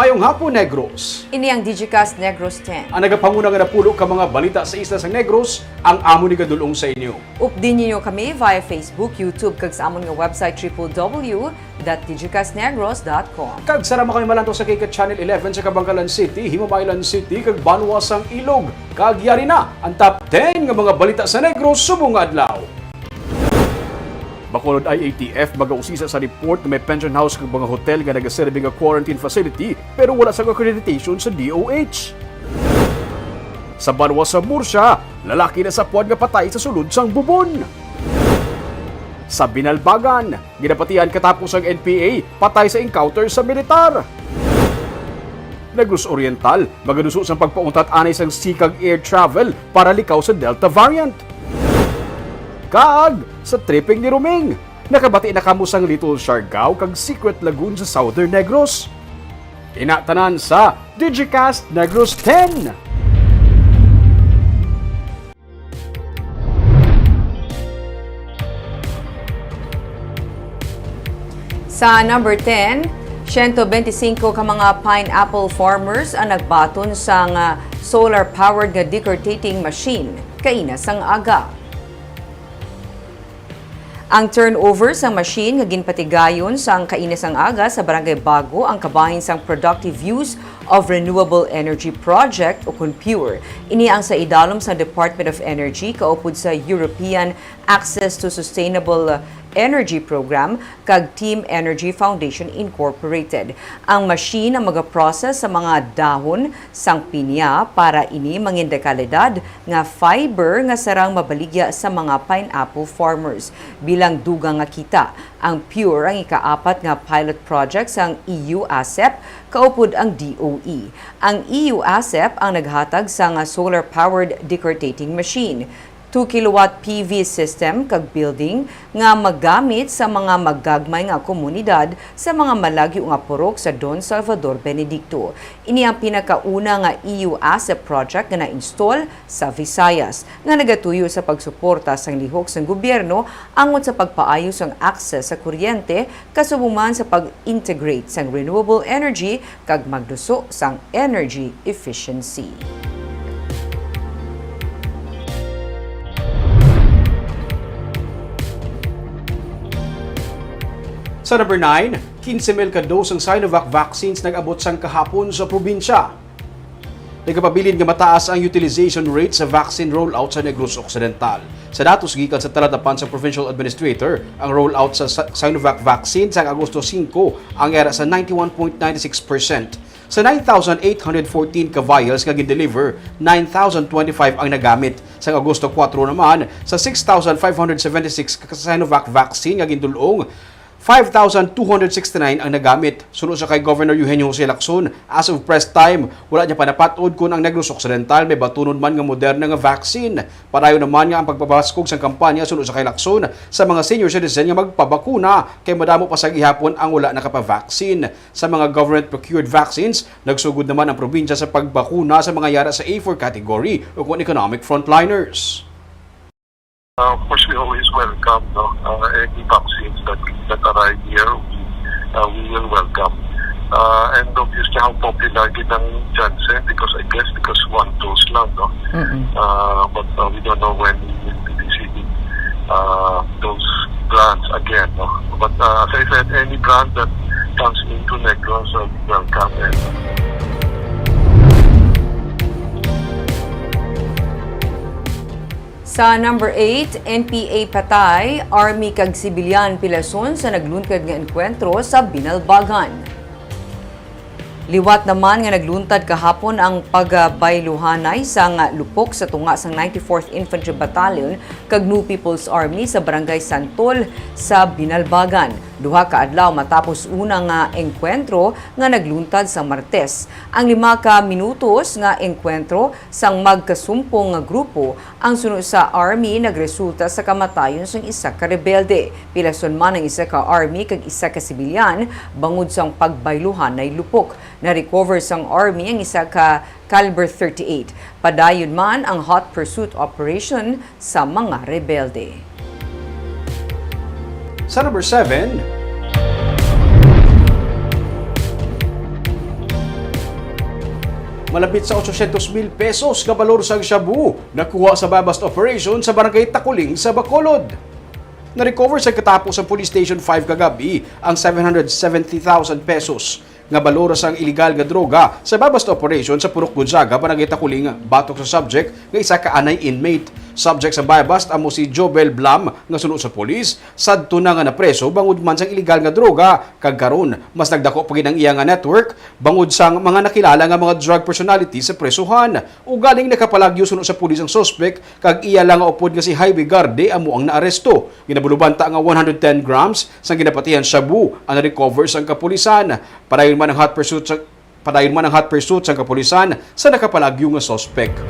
Mayong hapon, Negros. Ini ang Digicast Negros X. Ang nagapanguna nga napulo ka mga balita sa isla sang Negros, ang amo ni kadulong sa inyo. Updin niyo kami via Facebook, YouTube, kag sa amon nga website www.digicastnegros.com. Kag sarama kami malanto sa Kikat Channel 11 sa Kabangkalan City, Himamaylan City, kag Banwasang Ilog. Kag yari na ang top 10 nga mga balita sa Negros subong adlaw. Bacolod IATF magausisa sa report na may pension house kag mga hotel nga nagaserbe nga quarantine facility pero wala sa accreditation sa DOH. Sa Banwa sa Murcia, lalaki na sa puwan nga patay sa sulod sang bubon. Sa Binalbagan, ginapatihan katapos ang NPA patay sa encounter sa militar. Negros Oriental, magaduso sa pagpauntat anay sang sikag air travel para likaw sa Delta variant. Kag sa tripping ni Ruming, nakabati na kamo sang Little Siargao kag Secret Lagoon sa Southern Negros. Inatanan sa Digicast Negros 10. Sa number 10, 125 ka mga pineapple farmers ang nagbaton sang solar-powered nga decortating machine kaina sang aga. Ang turnover sa machine nga ginpatigayon sang kainas ang aga sa Barangay Bago ang kabahin sang productive use of renewable energy project o CONPURE. Ini ang sa idalom sa Department of Energy kaupod sa European Access to Sustainable Energy Program kag Team Energy Foundation Incorporated. Ang machine ang magaprocess sa mga dahon sang pinya para ini mangin dekalidad nga fiber nga sarang mabaligya sa mga pineapple farmers. Bilang dugang nga kita, ang PURE ang ikaapat nga pilot project sang EU ASEP kaupod ang DOE. Ang EU ASEP ang naghatag sa solar-powered decortating machine. 2 kilowatt PV system kag building nga magamit sa mga maggagmay nga komunidad sa mga malagyo nga purok sa Don Salvador Benedicto. Ini ang pinakauna nga EU ASEP project nga na-install sa Visayas nga nagatuyo sa pagsuporta sang lihok sang gobyerno angon sa pagpaayos ang access sa kuryente kasubong sa pag-integrate sang renewable energy kag magduso sang energy efficiency. Sa number 9, 15,000 ka dose ng Sinovac vaccines nag-abot sang kahapon sa probinsya. Nagkapabilin nga mataas ang utilization rate sa vaccine rollout sa Negros Occidental. Sa datos gikan sa talatapan sa Provincial Administrator, ang rollout sa Sinovac vaccine sa Agosto 5 ang era sa 91.96%. Sa 9,814 ka vials nga gin-deliver, 9,025 ang nagamit. Sa Agosto 4 naman, sa 6,576 ka Sinovac vaccine nga gindulong, 5,269 ang nagamit. Sunod sa kay Governor Eugenio Jose Lacson, as of press time, wala niya panapatod kung ang Negros Occidental may batunon man nga moderna nga vaccine. Parayo naman nga ang pagpapaskog sa kampanya sunod sa kay Lacson sa mga senior citizen nga magpabakuna kay madamo pa sa gihapon ang wala nakapavaccine. Sa mga government procured vaccines, nagsugod naman ang probinsya sa pagbakuna sa mga yara sa A4 category o kung economic frontliners. Of course, we always welcome any vaccines that arrive here. We will welcome. And obviously, how popular din ang Janssen because one dose lang, no? But we don't know when we will be receiving those grants again, no? But as I said, any grant that comes into Negros, we welcome it. Sa number 8, NPA patay, Army kag sibilyan pilason sa naglunkad nga enkwentro sa Binalbagan. Liwat naman nga nagluntad kahapon ang pagbayluhanay sang lupok sa tunga sang 94th Infantry Battalion kag New People's Army sa Barangay Santol sa Binalbagan. Duha ka adlaw matapos una nga engkwentro nga nagluntad sa Martes. Ang 5 ka minutos nga engkwentro sang magkasumpong nga grupo ang sunod sa Army nagresulta sa kamatayon sang isa ka rebelde. Pilason man ang isa ka Army kag isa ka sibilyan bangod sang pagbayluhan nay lupok. Na-recover sang Army ang isa ka caliber 38. Padayon man ang hot pursuit operation sa mga rebelde. Sa number 7, malapit sa 800,000 pesos ka balor sang shabu nakuha sa buy-bust operation sa barangay Takuling sa Bacolod. Na-recover sa katapos sa Police Station 5 kagabi ang 770,000 pesos nga balor sang illegal nga droga sa buy-bust operation sa Purok Gonzaga, barangay Takuling, batok sa subject nga isa ka anay inmate. Subject sa buy-bust amo si Jobel Blam nga sunod sa pulis, sadto na nga napreso bangod man sang illegal nga droga kag karon mas nagdako pa gid ang iya nga network bangod sang mga nakilala nga mga drug personality sa presuhan. Ug galing nakapalagyo sunod sa pulis ang suspect kag iya lang nga upod nga si Jaime Garde amo ang naaresto. Ginabulubanta nga 110 grams sang ginapatihan shabu ang recover sang kapulisan. Padayon man ang hot pursuit sang kapulisan sa nakapalagyo nga suspect.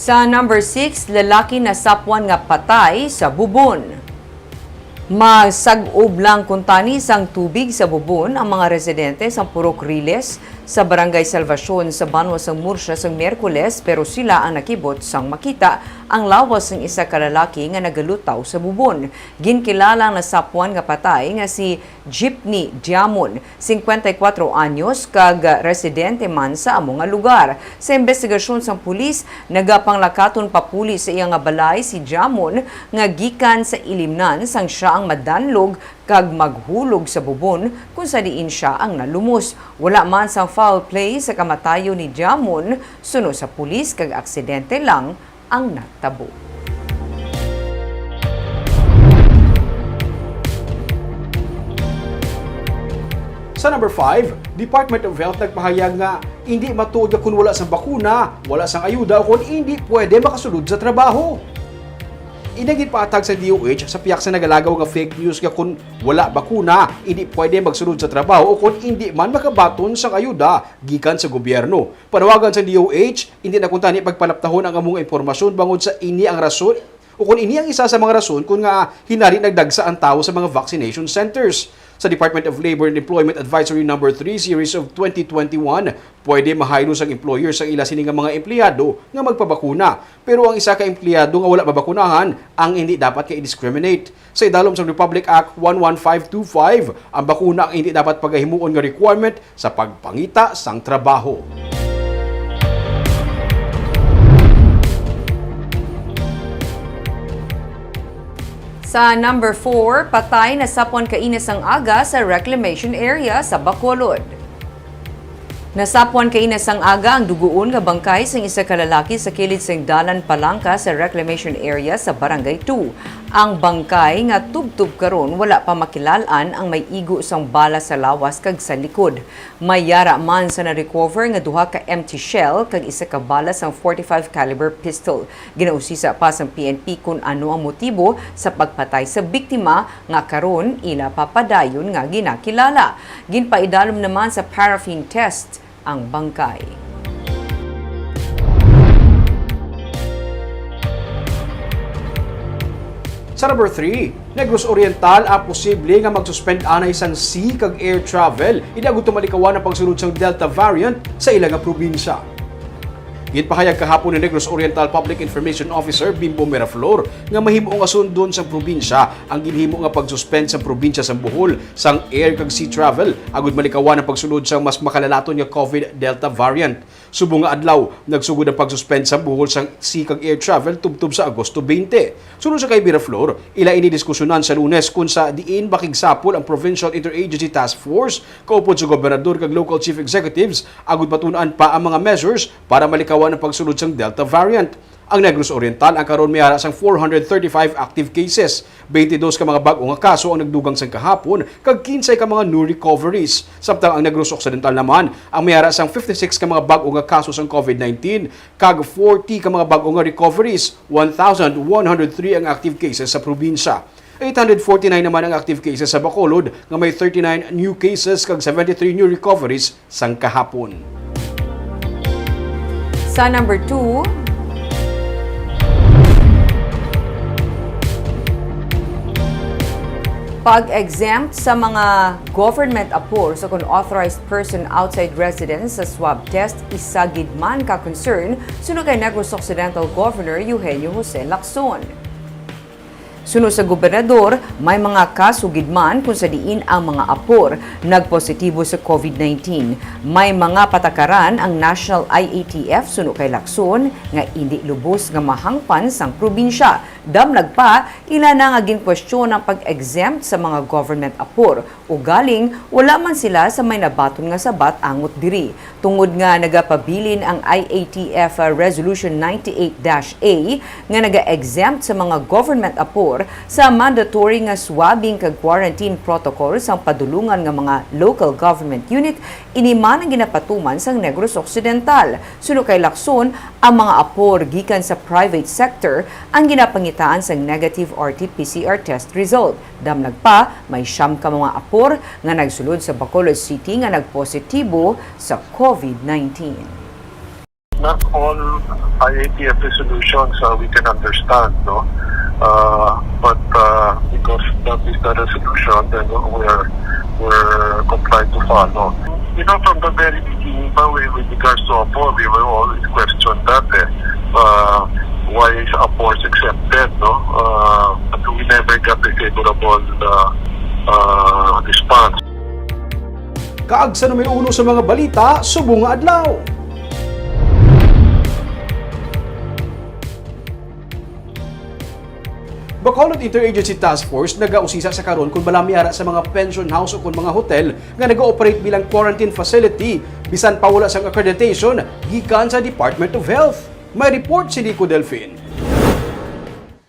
Sa number 6, lalaki na sapwan nga patay sa bubon. Masag-ob lang kuntani sang tubig sa bubon ang mga residente sa Purok Riles sa Barangay Salvacion sa Banwa sang Murcia sang Miyerkules, pero sila ang nakibot sang makita ang lawas ng isa ka lalaki nga nagalutaw sa bubon. Ginkilalang na sapwan nga patay nga si Jeepney Diamond, 54 anyos, kag residente man sa among nga lugar. Sa investigasyon sang pulis, nagapanglakaton pa pulis sa iya nga balay si Diamond nga gikan sa ilimnan sang siya ang madanlog kag maghulog sa bubon kung sa diin siya ang nalumos. Wala man sang foul play sa kamatayo ni Diamond, suno sa pulis kag aksidente lang ang natabo. Sa number 5, Department of Health nagpahayag nga hindi matuod kung wala sang bakuna, wala sang ayuda o kung hindi pwede makasulod sa trabaho. Inagin paatag sa DOH sa piyak sa nagalagaw nga fake news nga kung wala bakuna, hindi pwede magsulod sa trabaho o kung hindi man makabaton sang ayuda gikan sa gobyerno. Panawagan sa DOH, hindi na kuntani pagpalaptahon ang among impormasyon bangod sa ini ang rason o kung ini ang isa sa mga rason kung nga hinari nagdagsa ang tao sa mga vaccination centers. Sa Department of Labor and Employment Advisory No. 3 Series of 2021, pwede mahaylos ang employer sa ila sining mga empleyado nga magpabakuna. Pero ang isa ka empleyado nga wala babakunahan, ang hindi dapat ka-discriminate. Sa idalom sa Republic Act 11525, ang bakuna ang hindi dapat pagahimuon nga requirement sa pagpangita sang trabaho. Sa number 4, patay na sapwan kainis ang aga sa reclamation area sa Bacolod. Nasapwan kainis ang aga ang duguon nga bangkay sang isa ka lalaki sa kilid sang dalan Palangka sa reclamation area sa Barangay 2. Ang bangkay nga tubtub karon wala pa makilalan ang may igo sang bala sa lawas kag sa likod. May yara man sa na-recover nga duha ka empty shell kag isa ka bala sang 45 caliber pistol. Ginausisa pa sang PNP kung ano ang motibo sa pagpatay sa biktima nga karon ila papadayon nga ginakilala. Ginpaidalom naman sa paraffin test ang bangkay. Sa number 3, Negros Oriental ang posible nga magsuspend anay sang sea kag air travel inagot tumalikawan ang pagsunod sang Delta variant sa ilang probinsya. Gitpahayag kahapon ni Negros Oriental Public Information Officer Bimbo Miraflor nga mahimo nga sundon sa probinsya ang ginhimo nga pagsuspend sa probinsya sa Bohol sang air kag sea travel agud malikawan ang pagsunod sang mas makalalaton nga COVID Delta variant. Subong nga adlaw nagsugod ang pagsuspend sa Bohol sang sea kag air travel tubtob sa Agosto 20. Sunod sa kay Miraflor, ila ini diskusyonan sa Lunes kung sa diin makigsapol ang Provincial Interagency Task Force kaupod sa gobernador kag local chief executives agud patunan pa ang mga measures para malikawan ang pagsulod sang Delta variant. Ang Negros Oriental ang karon may ara sang 435 active cases, 22 ka mga bag-o nga kaso ang nagdugang sang kahapon kag 15 ka mga new recoveries. Samtang ang Negros Occidental naman ang may ara sang 56 ka mga bag-o nga kaso sang COVID-19 kag 40 ka mga bag-o nga recoveries, 1,103 ang active cases sa probinsya. 849 naman ang active cases sa Bacolod nga may 39 new cases kag 73 new recoveries sang kahapon. Sa number 2, pag-exempt sa mga government apor sa kung authorized person outside residence sa swab test isa gid man ka concern suno kay Negros Occidental Governor Eugenio Jose Lacson. Sunod sa gobernador, may mga kasugidman kung sa diin ang mga apor nagpositibo sa COVID-19. May mga patakaran ang National IATF suno kay Lacson nga hindi lubos nga mahangpan sang probinsya. Damlag pa, ila na nga ginkwestiyon ang pag-exempt sa mga government apor o galing wala man sila sa may nabaton nga sabat angot diri. Tungod nga nagapabilin ang IATF Resolution 98-A nga naga-exempt sa mga government apor sa mandatory nga swabbing kag quarantine protocol sang padulungan nga mga local government unit iniman ang ginapatuman sang Negros Occidental. Suno kay Lacson, ang mga apor gikan sa private sector ang ginapangitaan sang negative RT-PCR test result. Damnag pa, may siyam ka mga apor nga nagsulod sa Bacolod City nga nagpositibo sa COVID-19. Not all IATF resolutions we can understand, no? But because that is the resolution, then we're compliant to follow. You know, from the very beginning, with regards to APOR, we were always questioned that. Why is APOR exempted, no? But we never got a favorable response. Kaag sa numero 1 sa mga balita, subong nga adlaw. Bacolod Interagency Task Force nagausisa sa karon kung bala miyara sa mga pension house o kung mga hotel nga nag-ooperate bilang quarantine facility bisan pa wala sang accreditation gikan sa Department of Health. May report si Nico Delfin.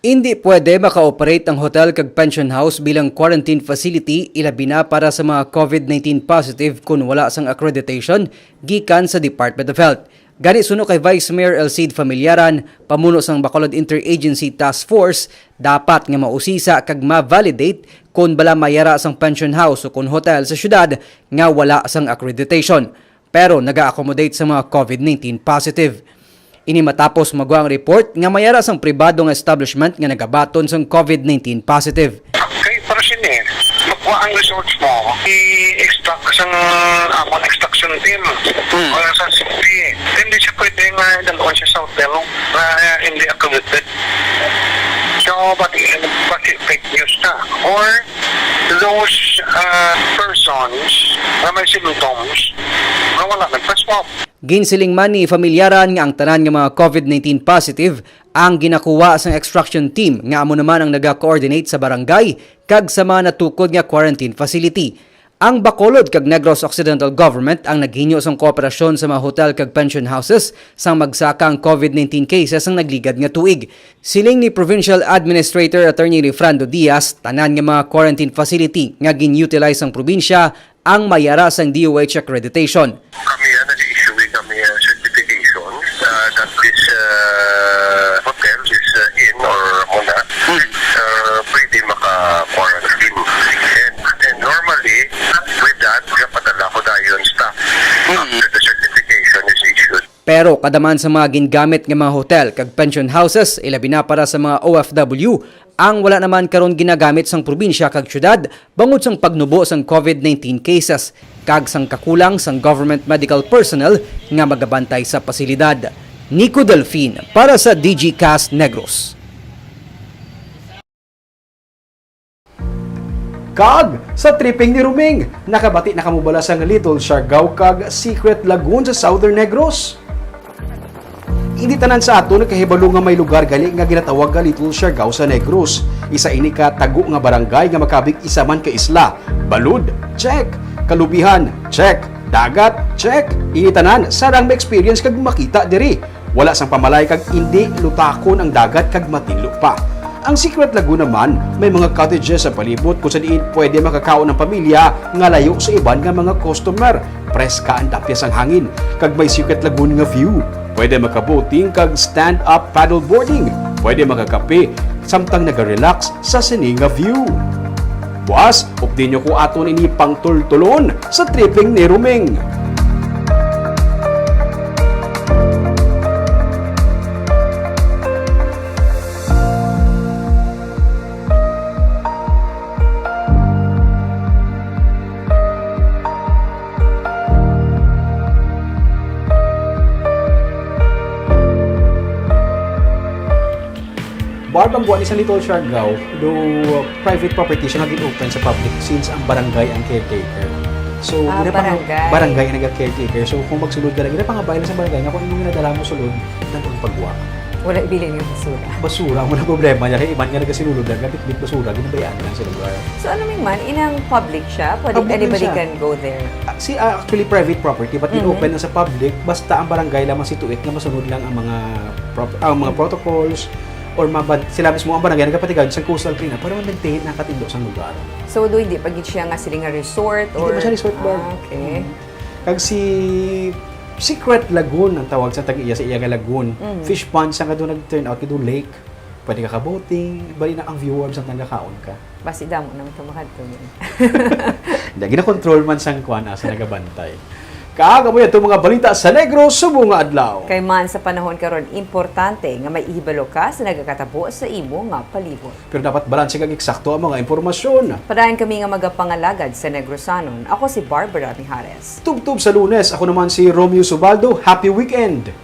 Hindi pwede maka-operate ang hotel kag pension house bilang quarantine facility ilabi na para sa mga COVID-19 positive kung wala sang accreditation gikan sa Department of Health. Gani suno kay Vice Mayor Elcid Familiaran, pamuno sang Bacolod Interagency Task Force, dapat nga mausisa kag ma-validate kung bala mayara sang pension house o kung hotel sa syudad nga wala sang accreditation. Pero naga-accommodate sa mga COVID-19 positive. Ini matapos magawa ang report nga mayara sang pribado nga establishment nga nagabaton sang COVID-19 positive. Okay, para sini, makuha ang results mo, i-extract sa amon extraction team o sa CP. Hindi siya pwede nga dalawan siya sa hotel na hindi accredited. So, bakit fake news na? Or those persons na may symptoms na wala nagpa-swab. Ginsiling man ni Familiaran nga ang tanan nga mga COVID-19 positive ang ginakuha sa extraction team nga amo naman ang naga-coordinate sa barangay kag sa mga natukod nga quarantine facility. Ang Bacolod kag Negros Occidental Government ang naghinyo sang kooperasyon sa mga hotel kag pension houses sang magsaka ang COVID-19 cases ang nagligad nga tuig. Siling ni Provincial Administrator Attorney Refrando Diaz, tanan nga mga quarantine facility nga gin-utilize ang probinsya ang mayara sang DOH accreditation. Kami nag-issue kami certification that this hotel is in or muna pwede maka-quarantine. And normally, with that, kapadala ko na yun staff after the certification is issued. Pero kadaman sa mga gingamit nga mga hotel kag pension houses, ilabi na para sa mga OFW, ang wala naman karon ginagamit sang probinsya kag syudad bangod sang pagnubo sang COVID-19 cases kag sang kakulang sang government medical personnel nga magabantay sa pasilidad. Nico Delfin para sa Digicast Negros. Kag sa tripping ni Ruming, nakabati na kamubala sang Little Siargao kag Secret Lagoon sa Southern Negros. Hindi tanan sa ato nakahibalo nga may lugar gali nga ginatawag nga Little Siargao sa Negros. Isa ini ka tago nga barangay nga makabig isa man ka isla. Balud, check. Kalubihan, check. Dagat, check. Ini tanan sarang may experience kag makita diri. Wala sang pamalay kag hindi lutakon ang dagat kag matinlo pa. Ang Secret Lagoon naman, may mga cottages sa palibot kung saan pwede makakaon ng pamilya nga layo sa iban nga mga customer. Preska ang dapyas ang hangin, kag may Secret Lagoon nga view. Pwede makaboating kag stand-up paddleboarding. Pwede makakape, samtang naga-relax sa sining nga view. Buwas, update nyo ko aton ini pang tultulon sa tripping ni Ruming. Barbang buwan isang Little Siargao, do private property siya naging open sa public since ang barangay ang caretaker. So, barangay ang nag-caretaker. So, kung magsulod ka lang, pangabayan sa barangay, nga kung inyong nadala mo sulod, nandun pagwa. Wala ibilin yung basura. Basura, ang walang problema niya. Kaya iman nga nagasinulod lang, kapit-bit basura, ginabayaan lang sa lugar. So ano man, inang public siya? Pwede Public anybody siya. can go there? Actually private property, but in-open na sa public, basta ang barangay lamang situate na masunod lang ang mga protocols, or sila mismo ang barangay nagkapatigan sa coastal cleanup para ma-maintain ang katindo sa lugar. So do hindi pagit siya nga sila nga resort? Or... Hindi ba siya resort bar? Okay. Kag si Secret Lagoon ang tawag sa tag-iya sa Iyaga Lagoon. Fish pond sa nga doon nag-turn out kido lake. Pwede ka ka-boating, bali na ang viewers ang nagkakaon ka. Basi damo naman tumakad to. Hindi, gina-control man sang kuan asa nagabantay. Kaaga mo yan itong mga balita sa Negros subong nga adlaw. Kay man sa panahon karon importante nga may ihibalo ka sa nagakatabo sa imo nga palibot. Pero dapat balanse kag eksakto ang mga impormasyon. Padayon kami nga magapangalagad sa Negrosanon. Ako si Barbara Mijares. Tubtub sa Lunes, ako naman si Romeo Subaldo. Happy weekend!